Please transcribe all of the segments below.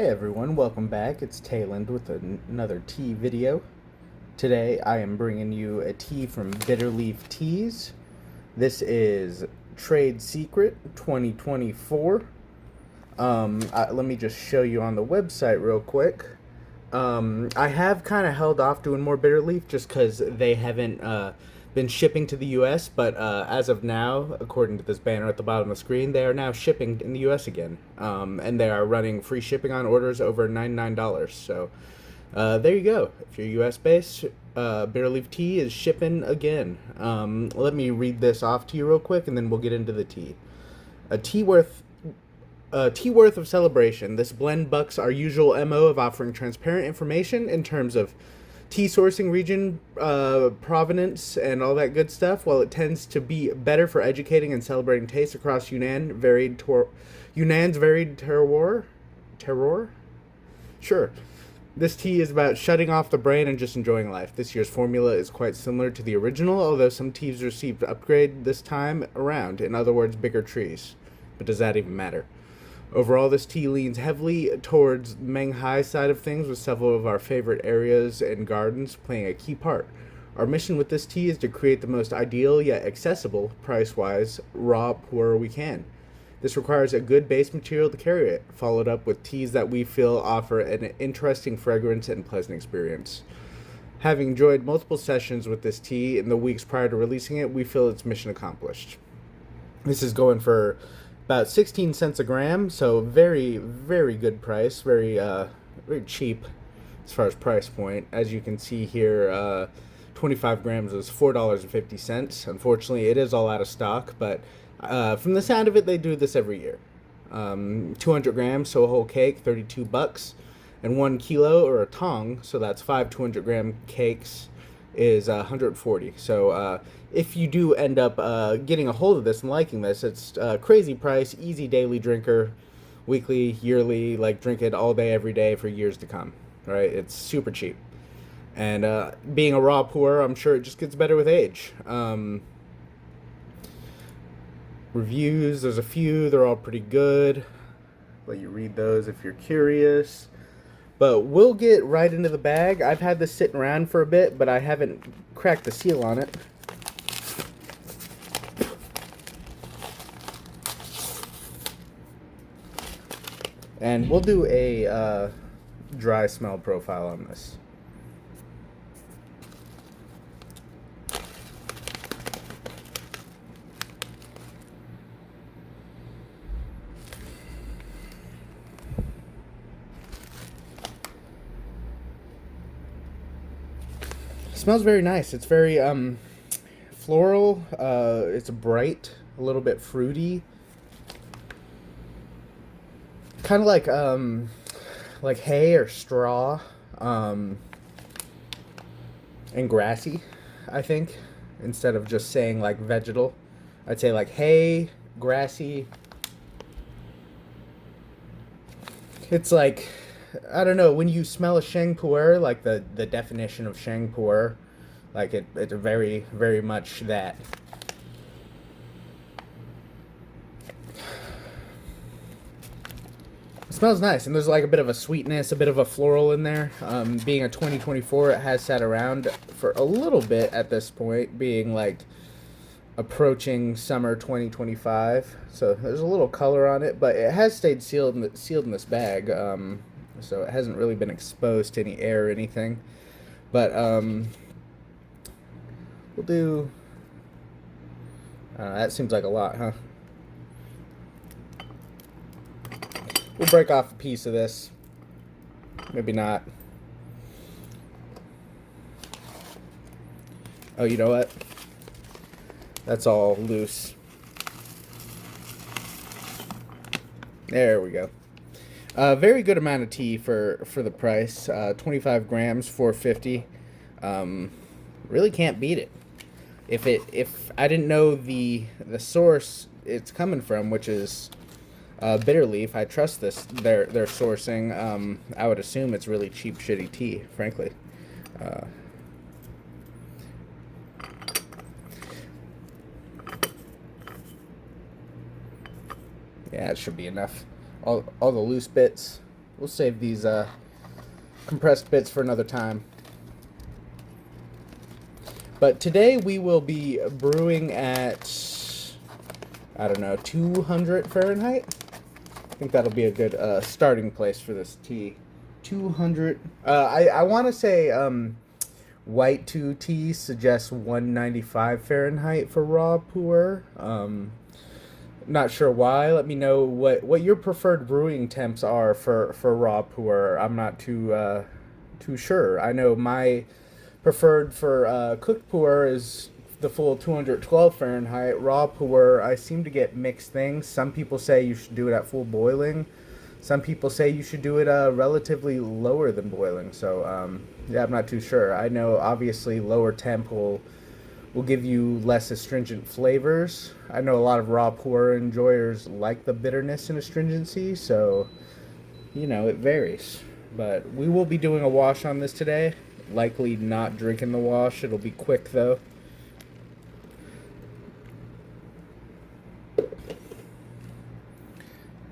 Hey everyone, welcome back. It's Tayland with another tea video. Today I am bringing you a tea from Bitterleaf Teas. This is Trade Secret 2024. Let me just show you on the website real quick. I have kind of held off doing more Bitterleaf just because they haven't been shipping to the U.S., but as of now, according to this banner at the bottom of the screen, they are now shipping in the U.S. again, and they are running free shipping on orders over $99. So there you go. If you're U.S. based, Bitterleaf Tea is shipping again. Let me read this off to you real quick, and then we'll get into the tea. A tea worth of celebration. This blend bucks our usual MO of offering transparent information in terms of tea sourcing, region, provenance, and all that good stuff, while it tends to be better for educating and celebrating tastes across Yunan's varied terroir. Terroir? Sure. This tea is about shutting off the brain and just enjoying life. This year's formula is quite similar to the original, although some teas received upgrade this time around. In other words, bigger trees. But does that even matter? Overall, this tea leans heavily towards Menghai side of things, with several of our favorite areas and gardens playing a key part. Our mission with this tea is to create the most ideal yet accessible, price-wise, raw puer we can. This requires a good base material to carry it, followed up with teas that we feel offer an interesting fragrance and pleasant experience. Having enjoyed multiple sessions with this tea in the weeks prior to releasing it, we feel it's mission accomplished. This is going for about 16 cents a gram, so very, very good price, very cheap as far as price point. As you can see here, 25 grams is $4.50. Unfortunately, it is all out of stock, but from the sound of it, they do this every year. 200 grams, so a whole cake, 32 bucks, and 1 kilo or a tong, so that's 5 200-gram cakes, is 140. So if you do end up getting a hold of this and liking this, it's a crazy price, easy daily drinker, weekly, yearly, like drink it all day, every day for years to come, right? It's super cheap. And being a raw puer, I'm sure it just gets better with age. Reviews, there's a few, they're all pretty good. Let you read those if you're curious. But we'll get right into the bag. I've had this sitting around for a bit, but I haven't cracked the seal on it. And we'll do a dry smell profile on this. Smells very nice. It's very floral. It's bright, a little bit fruity, kind of like hay or straw, and grassy. I think instead of just saying like vegetal, I'd say like hay, grassy. It's like, I don't know, when you smell a Sheng Puer, like the definition of Sheng Puer, like it's very, very much that. It smells nice, and there's like a bit of a sweetness, a bit of a floral in there. Being a 2024, it has sat around for a little bit at this point, being like approaching summer 2025. So there's a little color on it, but it has stayed sealed in this bag. So it hasn't really been exposed to any air or anything. But we'll do. That seems like a lot, huh? We'll break off a piece of this. Maybe not. Oh, you know what? That's all loose. There we go. Very good amount of tea for the price. 25 grams, $4.50. Really can't beat it. If I didn't know the source it's coming from, which is Bitterleaf, I trust their sourcing. I would assume it's really cheap, shitty tea, frankly. Yeah, it should be enough. All the loose bits we'll save these compressed bits for another time. But today we will be brewing at, I don't know, 200 Fahrenheit. I think that'll be a good starting place for this tea. 200. I want to say white 2 tea suggests 195 Fahrenheit for raw Puer. Not sure why. Let me know what your preferred brewing temps are for raw Puer. I'm not too sure. I know my preferred for cooked Puer is the full 212 Fahrenheit. Raw Puer, I seem to get mixed things. Some people say you should do it at full boiling. Some people say you should do it relatively lower than boiling. So yeah, I'm not too sure. I know obviously lower temp will give you less astringent flavors. I know a lot of raw Puer enjoyers like the bitterness and astringency, so you know it varies. But we will be doing a wash on this today. Likely not drinking the wash. It'll be quick though.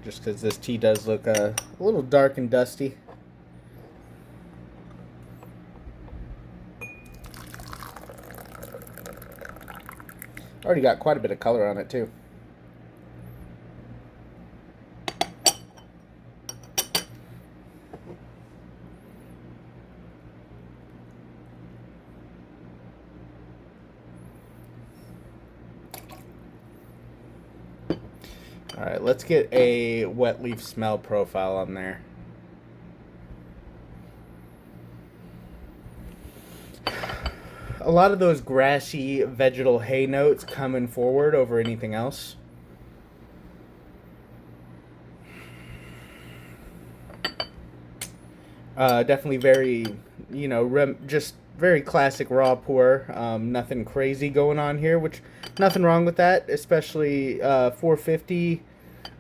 Just because this tea does look a little dark and dusty. Already got quite a bit of color on it too. Alright, let's get a wet leaf smell profile on there. A lot of those grassy vegetal hay notes coming forward over anything else. Definitely very, you know, just very classic raw pour. Nothing crazy going on here, which nothing wrong with that, especially 450.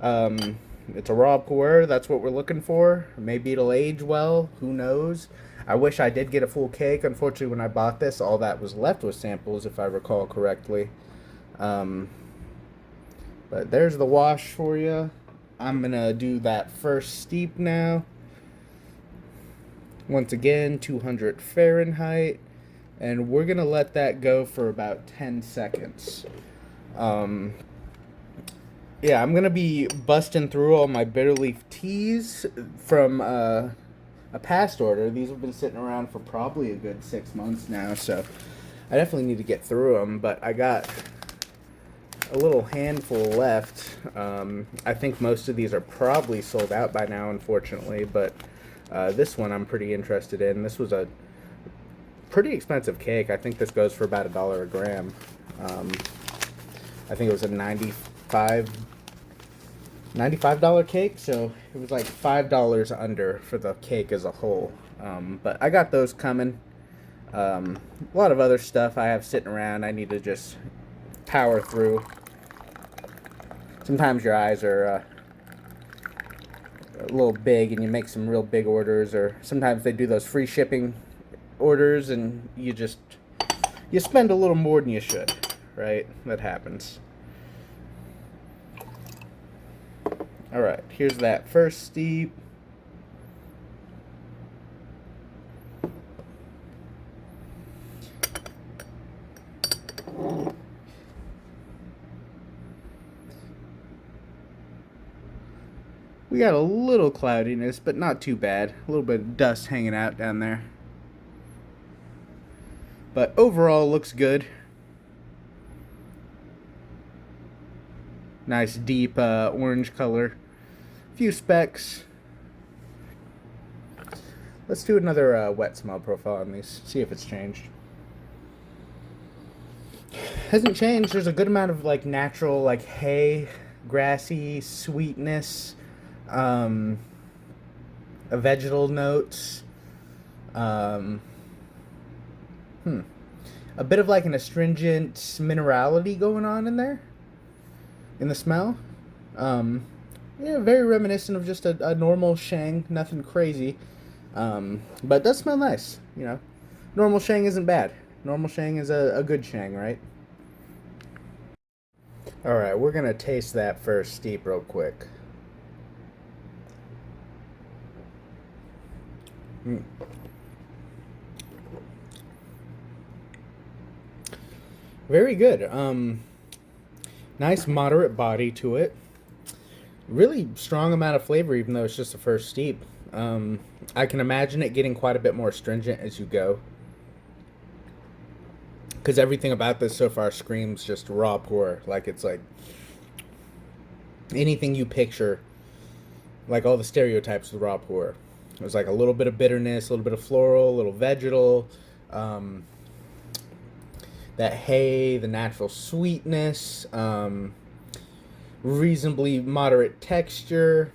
It's a raw pour. That's what we're looking for. Maybe it'll age well. Who knows? I wish I did get a full cake. Unfortunately, when I bought this, all that was left was samples, if I recall correctly. But there's the wash for you. I'm going to do that first steep now. Once again, 200 Fahrenheit. And we're going to let that go for about 10 seconds. Yeah, I'm going to be busting through all my Bitterleaf teas from a past order. These have been sitting around for probably a good 6 months now, so I definitely need to get through them. But I got a little handful left. I think most of these are probably sold out by now, unfortunately, but this one I'm pretty interested in. This was a pretty expensive cake. I think this goes for about $1 a gram. I think it was a $95 cake, so it was like $5 under for the cake as a whole. But I got those coming. A lot of other stuff I have sitting around I need to just power through. Sometimes your eyes are a little big and you make some real big orders, or sometimes they do those free shipping orders and you spend a little more than you should, right? That happens. Alright, here's that first steep. We got a little cloudiness, but not too bad. A little bit of dust hanging out down there. But overall, looks good. Nice deep orange color. Few specks. Let's do another wet smell profile on these. See if it's changed. Hasn't changed. There's a good amount of like natural like hay, grassy sweetness, vegetal notes. A bit of like an astringent minerality going on in there, in the smell. Yeah, very reminiscent of just a normal Shang, nothing crazy. But it does smell nice, you know. Normal Shang isn't bad. Normal Shang is a good Shang, right? Alright, we're going to taste that first steep real quick. Mm. Very good. Nice moderate body to it. Really strong amount of flavor, even though it's just the first steep. I can imagine it getting quite a bit more stringent as you go, because everything about this so far screams just raw pour. Like it's like anything you picture, like all the stereotypes of raw pour. There's like a little bit of bitterness, a little bit of floral, a little vegetal, um, that hay, the natural sweetness, reasonably moderate texture.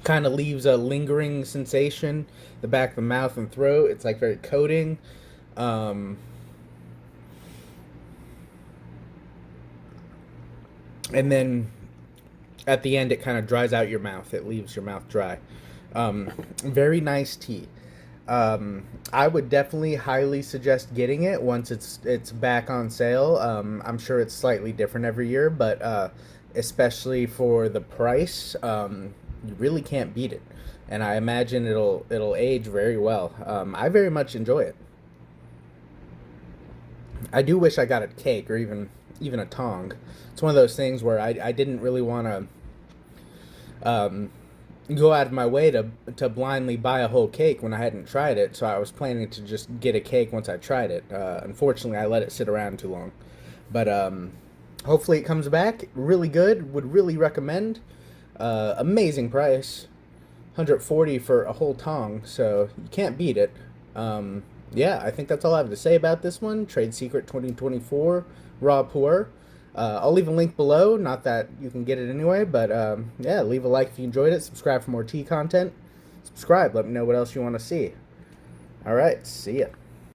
Kind of leaves a lingering sensation, the back of the mouth and throat. It's like very coating. Um, and then at the end, it kind of dries out your mouth. It leaves your mouth dry. Very nice tea. I would definitely highly suggest getting it once it's back on sale. I'm sure it's slightly different every year, but especially for the price, you really can't beat it. And I imagine it'll age very well. I very much enjoy it. I do wish I got a cake or even a tong. It's one of those things where I didn't really want to go out of my way to blindly buy a whole cake when I hadn't tried it. So I was planning to just get a cake once I tried it. Unfortunately, I let it sit around too long. But hopefully it comes back. Really good. Would really recommend. Amazing price. 140 for a whole tong, so you can't beat it. Yeah, I think that's all I have to say about this one. Trade Secret 2024 Raw Puer. I'll leave a link below. Not that you can get it anyway, but yeah, leave a like if you enjoyed it. Subscribe for more tea content. Subscribe. Let me know what else you want to see. All right, see ya.